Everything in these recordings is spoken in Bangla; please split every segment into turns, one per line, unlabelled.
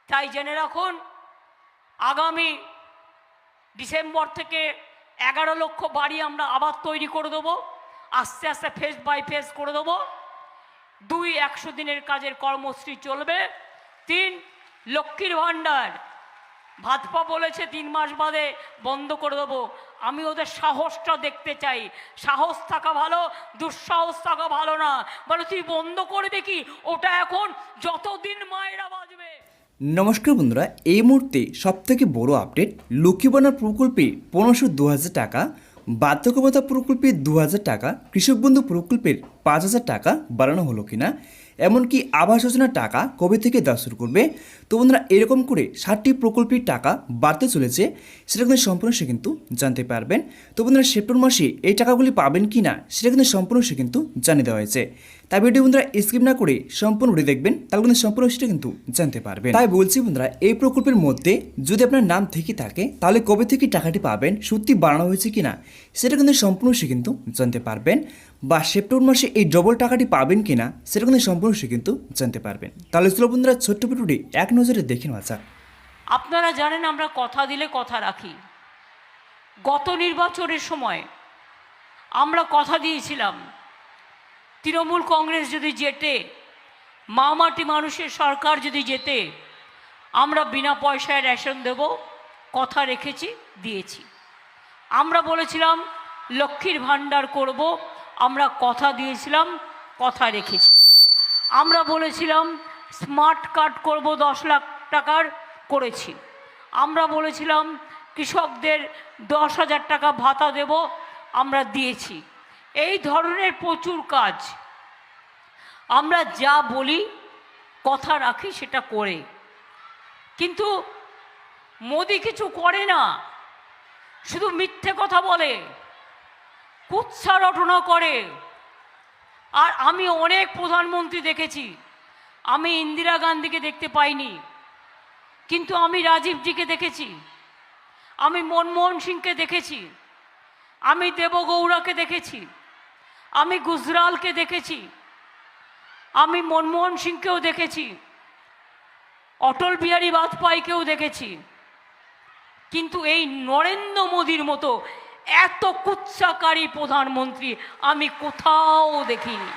তাই জেনে রাখুন, আগামী ডিসেম্বর থেকে 11 লক্ষ বাড়ি আমরা আবার তৈরি করে দেবো। আস্তে আস্তে ফেজ বাই ফেজ করে দেবো। 2 100 দিনের কাজের কর্মসূচি চলবে। 3 লক্ষ্মীর ভাণ্ডার, ভাজপা বলেছে 3 মাস বাদে বন্ধ করে দেবো। আমি ওদের সাহসটা দেখতে চাই। সাহস থাকা ভালো, দুঃসাহস থাকা ভালো না। বলে তুই বন্ধ করবি কি? ওটা এখন যতদিন মায়েরা বাজবে।
নমস্কার বন্ধুরা, এই মুহূর্তে সবথেকে বড় আপডেট, লক্ষ্মী ভাণ্ডার প্রকল্পে 1502,000 টাকা, বার্ধক্য ভাতা প্রকল্পে 2,000 টাকা, কৃষক বন্ধু প্রকল্পের 5,000 টাকা বাড়ানো হলো কিনা, এমনকি আবাস যোজনার টাকা কবে থেকে দেওয়া শুরু করবে। তো বন্ধুরা, এরকম করে 60টি প্রকল্পের টাকা বাড়তে চলেছে, সেটা কিন্তু সম্পূর্ণ সে কিন্তু জানতে পারবেন। তো বন্ধুরা, সেপ্টেম্বর মাসে এই টাকাগুলি পাবেন কি না সেটা কিন্তু সম্পূর্ণ সে কিন্তু জানিয়ে দেওয়া হয়েছে। তাই ভিডিও বন্ধুরা স্কিপ না করে সম্পূর্ণ ভিডিও দেখবেন, তাহলে কিন্তু সম্পূর্ণ সেটা কিন্তু জানতে পারবেন। তাই বলছি বন্ধুরা, এই প্রকল্পের মধ্যে যদি আপনার নাম থেকে থাকে, তাহলে কবে থেকে টাকাটি পাবেন, সত্যি বাড়ানো হয়েছে কিনা সেটা কিন্তু সম্পূর্ণ সে কিন্তু জানতে পারবেন। বা সেপ্টেম্বর মাসে এই ডবল টাকাটি পাবেন কিনা সেটা কিন্তু সম্পূর্ণ সে কিন্তু জানতে পারবেন। তাহলে চলো বন্ধুরা, ছোট্ট ভিডিওটি এক নজরে দেখে নেওয়া যাক।
আপনারা জানেন আমরা কথা দিলে কথা রাখি। গত নির্বাচনের সময় আমরা কথা দিয়েছিলাম, তৃণমূল কংগ্রেস যদি জেতে, মাটি মানুষের সরকার যদি জেতে, আমরা বিনা পয়সায় রেশন দেব। কথা রেখেছি, দিয়েছি। আমরা বলেছিলাম লক্ষ্মীর ভাণ্ডার করব, আমরা কথা দিয়েছিলাম, কথা রেখেছি। আমরা বলেছিলাম স্মার্ট কার্ড করব 10 লাখ টাকার, করেছি। আমরা বলেছিলাম কৃষকদের 10,000 টাকা ভাতা দেব, আমরা দিয়েছি। এই ধরনের প্রচুর কাজ আমরা যা বলি কথা রাখি, সেটা করে। কিন্তু মোদি কিছু করে না, শুধু মিথ্যে কথা বলে, কুৎসা রটনা করে। আর আমি অনেক প্রধানমন্ত্রী দেখেছি, আমি ইন্দিরা গান্ধীকে দেখতে পাইনি, কিন্তু আমি রাজীবজিকে দেখেছি, আমি মনমোহন সিংকে দেখেছি, আমি দেবগৌড়াকে দেখেছি, আমি গুজরালকে দেখেছি, আমি মনমোহন সিংকেও দেখেছি, অটল বিহারী বাজপেয়ীকেও দেখেছি। কিন্তু এই নরেন্দ্র মোদীর মতো এত কুৎসাকারী প্রধানমন্ত্রী আমি কোথাও দেখিনি।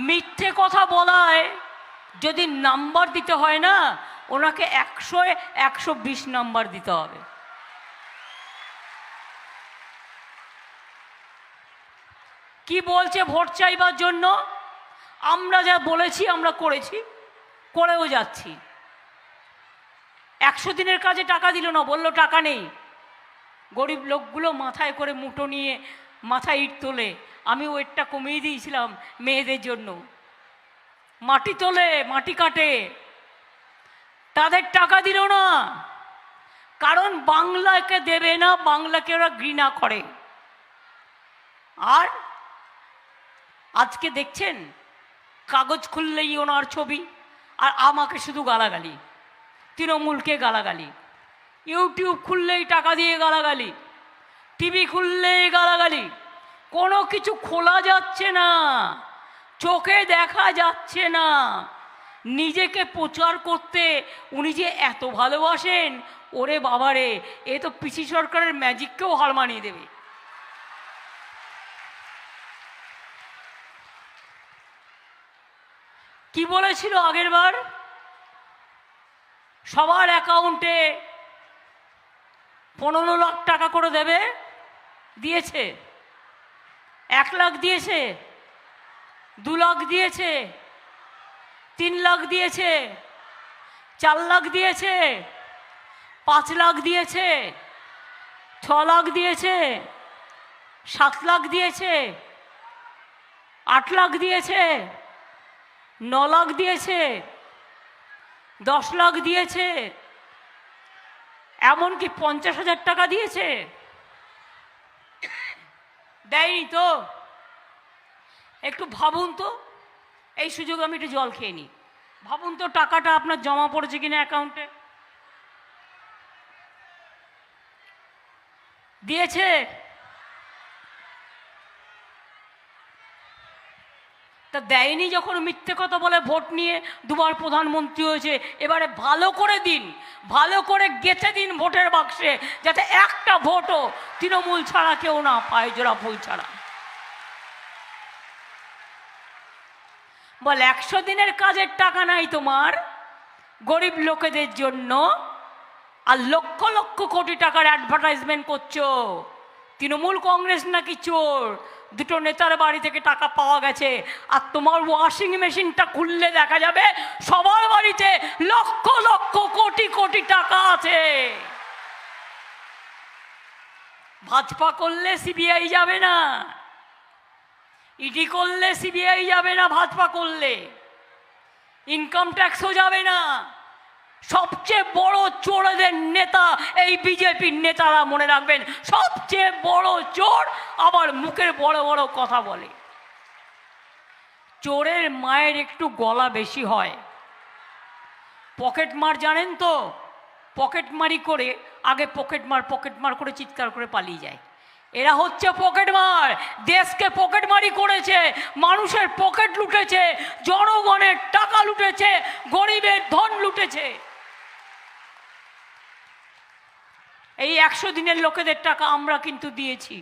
মিথ্যে কথা বলায় যদি নাম্বার দিতে হয় না, ওনাকে 100-এ 120 নাম্বার দিতে হবে। কি বলছে ভোট চাইবার জন্য? আমরা যা বলেছি আমরা করেছি, করেও যাচ্ছি। 100 দিনের কাজে টাকা দিল না, বলল টাকা নেই। গরিব লোকগুলো মাথায় করে মুঠো নিয়ে মাথায় ইট তোলে। আমি ওয়েটটা কমিয়ে দিয়েছিলাম মেয়েদের জন্য। মাটি তোলে, মাটি কাটে, তাদের টাকা দিল না, কারণ বাংলাকে দেবে না, বাংলাকে ওরা ঘৃণা করে। আর আজকে দেখছেন কাগজ খুললেই ওনার ছবি, আর আমাকে শুধু গালাগালি, তৃণমূলকে গালাগালি, ইউটিউব খুললেই টাকা দিয়ে গালাগালি, টিভি খুললেই গালাগালি। কোনো কিছু খোলা যাচ্ছে না, চোখে দেখা যাচ্ছে না। নিজেকে প্রচার করতে উনি যে এত ভালোবাসেন, ওরে বাবারে, এ তো পিসি সরকারের ম্যাজিককেও হার মানিয়ে দেবে। কি বলেছিল আগের বার? সবার অ্যাকাউন্টে 15 লাখ টাকা করে দেবে, দিয়েছে। 1 লাখ দিয়েছে, 2 লাখ দিয়েছে, 3 লাখ দিয়েছে, 4 লাখ দিয়েছে, 5 লাখ দিয়েছে, 6 লাখ দিয়েছে, 7 লাখ দিয়েছে, 8 লাখ দিয়েছে, 9 লাখ দিয়েছে, 10 লাখ দিয়েছে, এমনকি 50,000 টাকা দিয়েছে। দেয়নি তো? একটু ভাবুন তো, এই সুযোগ আমি একটু জল খেয়ে নিই। ভাবুন তো টাকাটা আপনার জমা পড়েছে কিনা অ্যাকাউন্টে। দিয়েছে? তা দেয়নি যখন মিথ্যে কথা বলে ভোট নিয়ে দুবার প্রধানমন্ত্রী হয়েছে, এবারে ভালো করে দিন, ভালো করে গেঁথে দিন ভোটের বাক্সে, যাতে একটা ভোটও তৃণমূল ছাড়া কেউ না পায়, জোড়া ফুল ছাড়া। বল 100 দিনের কাজের টাকা নাই তোমার গরিব লোকেদের জন্য, আর লক্ষ লক্ষ কোটি টাকার অ্যাডভার্টাইজমেন্ট করছো। তৃণমূল কংগ্রেস নাকি চোর, দুটো নেতার বাড়ি থেকে টাকা পাওয়া গেছে, আর তোমার ওয়াশিং মেশিনটা খুললে দেখা যাবে সবার বাড়িতে লক্ষ লক্ষ কোটি কোটি টাকা আছে। ভাজপা করলে সিবিআই যাবে না, ইডি করলে সিবিআই যাবে না, ভাজপা করলে ইনকাম ট্যাক্সও যাবে না। সবচেয়ে বড় চোরদের নেতা এই বিজেপির নেতারা, মনে রাখবেন, সবচেয়ে বড় চোর, আবার মুখের বড় বড় কথা বলে। চোরের মায়ের একটু গলা বেশি হয়। পকেট মার জানেন তো, পকেট মারি করে আগে পকেট মার করে চিৎকার করে পালিয়ে যায়। এরা হচ্ছে পকেট মার, দেশকে পকেট মারি করেছে, মানুষের পকেট লুটেছে, জনগণের টাকা লুটেছে, গরিবের ধন লুটেছে। এই 100 দিনের লোকেদের টাকা আমরা কিন্তু দিয়েছি,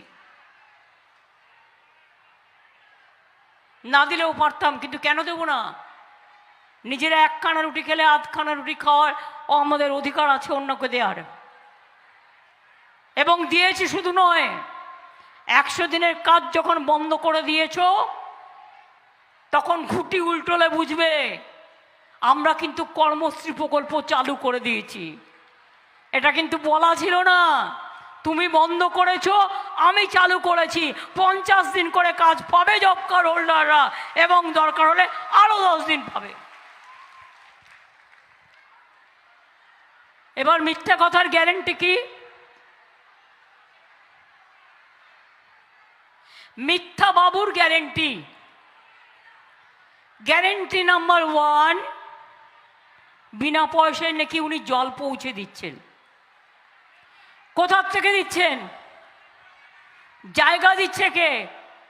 না দিলেও পারতাম, কিন্তু কেন দেব না? নিজেরা 1 খানা রুটি খেলে 8 খানা রুটি খাওয়ার আমাদের অধিকার আছে অন্যকে দেওয়ার, এবং দিয়েছি। শুধু নয়, 100 দিনের কাজ যখন বন্ধ করে দিয়েছো, তখন খুঁটি উল্টোলে বুঝবে আমরা কিন্তু কর্মশ্রী প্রকল্প চালু করে দিয়েছি। এটা কিন্তু বলা ছিল না, তুমি বন্ধ করেছো, আমি চালু করেছি। 50 দিন করে কাজ পাবে জব কার্ড হোল্ডাররা, এবং দরকার হলে আরো 10 দিন পাবে। এবার মিথ্যা কথার গ্যারেন্টি কি? মিথ্যা বাবুর গ্যারেন্টি, গ্যারেন্টি নাম্বার 1, বিনা পয়সায় নাকি উনি জল পৌঁছে দিচ্ছেন। কোথার থেকে দিচ্ছেন? জায়গা দিচ্ছে কে?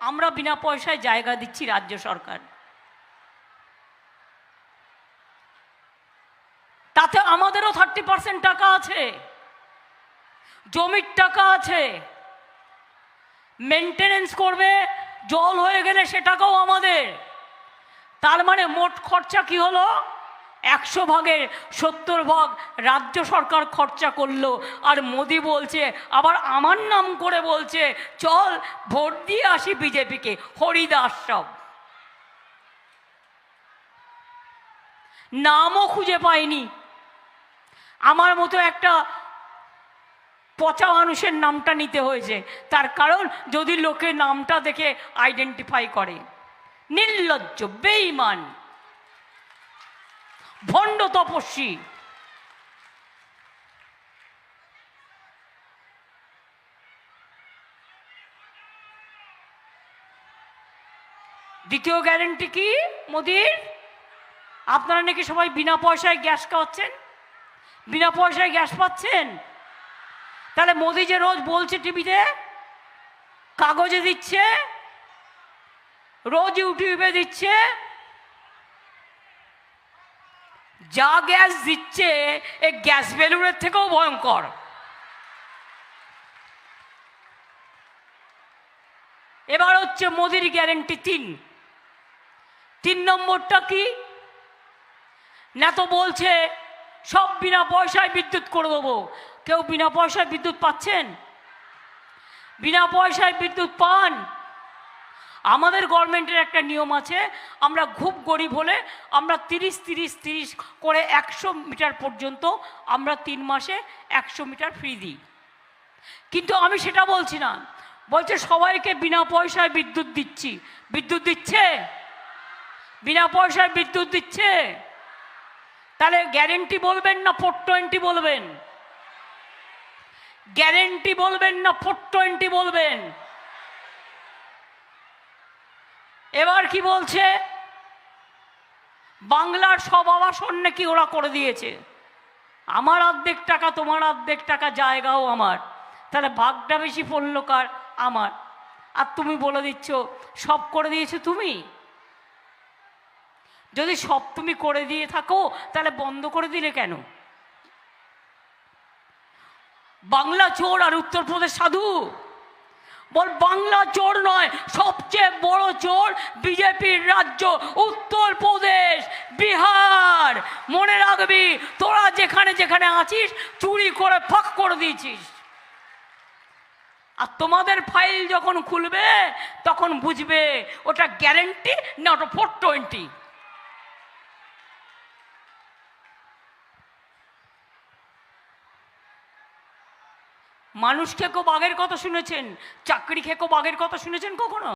আমরা বিনা পয়সায় জায়গা দিচ্ছি, রাজ্য সরকার। তাতে আমাদেরও 30% টাকা আছে, জমির টাকা আছে, মেনটেনেন্স করবে, জল হয়ে গেলে সে টাকাও আমাদের। তার মানে মোট খরচা কি হলো? 100 ভাগের 70 ভাগ রাজ্য সরকার খরচা করলো। আর মোদি বলছে, আবার আমার নাম করে বলছে, চল ভোট দিয়ে আসি বিজেপিকে। হরিদাস সব, নামও খুঁজে পাইনি। আমার মতো একটা পচা মানুষের নামটা নিতে হয়েছে, তার কারণ যদি লোকে নামটা দেখে আইডেন্টিফাই করে। নির্লজ্জ, বেঈমান, ভণ্ড তপস্বী। দ্বিতীয় গ্যারেন্টি কি মোদির? আপনারা নাকি সবাই বিনা পয়সায় গ্যাস খাওয়াচ্ছেন, বিনা পয়সায় গ্যাস পাচ্ছেন। তাহলে মোদি যে রোজ বলছে টিভিতে, কাগজে দিচ্ছে, রোজ ইউটিউবে দিচ্ছে, যা গ্যাস দিচ্ছে এই গ্যাস বেলুনের থেকেও ভয়ঙ্কর। এবার হচ্ছে মোদির গ্যারেন্টি 3 নম্বরটা কি না? তো বলছে সব বিনা পয়সায় বিদ্যুৎ করে দেবো। কেউ বিনা পয়সায় বিদ্যুৎ পাচ্ছেন? বিনা পয়সায় বিদ্যুৎ পান? আমাদের গভর্নমেন্টের একটা নিয়ম আছে, আমরা খুব গরিব হলে আমরা 30 করে 100 মিটার পর্যন্ত আমরা 3 মাসে 100 মিটার ফ্রি দিই। কিন্তু আমি সেটা বলছি না, বলছে সবাইকে বিনা পয়সায় বিদ্যুৎ দিচ্ছি। বিদ্যুৎ দিচ্ছে? বিনা পয়সায় বিদ্যুৎ দিচ্ছে? তাহলে গ্যারেন্টি বলবেন না 420 বলবেন? গ্যারেন্টি বলবেন না 420 বলবেন? এবার কি বলছে? বাংলার সব আবাসন নাকি ওরা করে দিয়েছে। আমার অর্ধেক টাকা, তোমার অর্ধেক টাকা, জায়গাও আমার। তাহলে ভাগটা বেশি পড়ল কার? আমার। আর তুমি বলে দিচ্ছ সব করে দিয়েছো তুমি। যদি সব তুমি করে দিয়ে থাকো তাহলে বন্ধ করে দিলে কেন? বাংলা চোর আর উত্তরপ্রদেশ সাধু। বল বাংলা চোর নয়, সবচেয়ে বড় চোর বিজেপির রাজ্য উত্তরপ্রদেশ, বিহার। মনে রাখবি, তোরা যেখানে যেখানে আছিস চুরি করে ফাঁক করে দিয়েছিস। আর তোমাদের ফাইল যখন খুলবে তখন বুঝবে ওটা গ্যারেন্টি না ওটা 420। মানুষ খেকো বাঘের কথা শুনেছেন, চাকরি খেকো বাঘের কথা শুনেছেন কখনো?